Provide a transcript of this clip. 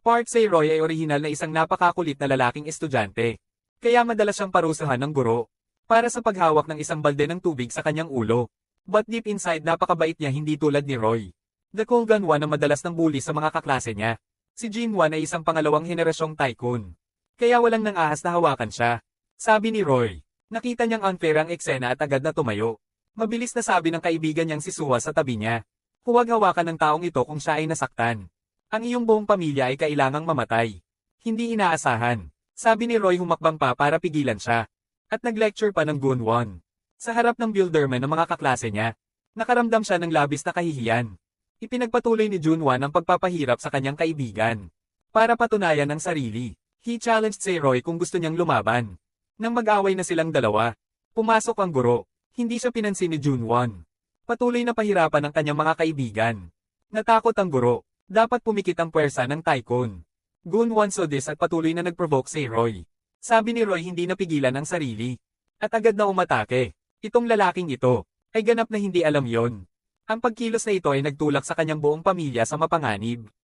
Park Se-roy ay orihinal na isang napakakulit na lalaking estudyante. Kaya madalas siyang parusahan ng guro para sa paghawak ng isang balde ng tubig sa kanyang ulo. But deep inside napakabait niya hindi tulad ni Roy. The Colgan One na madalas ng bully sa mga kaklase niya. Si Jin One ay isang pangalawang henerasyong tycoon. Kaya walang nang ahas na hawakan siya. Sabi ni Roy. Nakita niyang unfair ang eksena at agad na tumayo. Mabilis na sabi ng kaibigan niyang si Suwa sa tabi niya. Huwag hawakan ng taong ito kung siya ay nasaktan. Ang iyong buong pamilya ay kailangang mamatay. Hindi inaasahan. Sabi ni Roy humakbang pa para pigilan siya. At nag-lecture pa ng Gun Won. Sa harap ng Builderman ng mga kaklase niya, nakaramdam siya ng labis na kahihiyan. Ipinagpatuloy ni Junwan ang pagpapahirap sa kanyang kaibigan. Para patunayan ang sarili, he challenged Se-roy kung gusto niyang lumaban. Nang mag-away na silang dalawa, pumasok ang guro. Hindi siya pinansin ni Junwan. Patuloy na pahirapan ang kanyang mga kaibigan. Natakot ang guro. Dapat pumikit ang puwersa ng tycoon. Gunwan saw this at patuloy na nag-provoke Se-roy. Sabi ni Roy hindi napigilan ang sarili. At agad na umatake. Itong lalaking ito, ay ganap na hindi alam yon. Ang pagkilos na ito ay nagtulak sa kanyang buong pamilya sa mapanganib.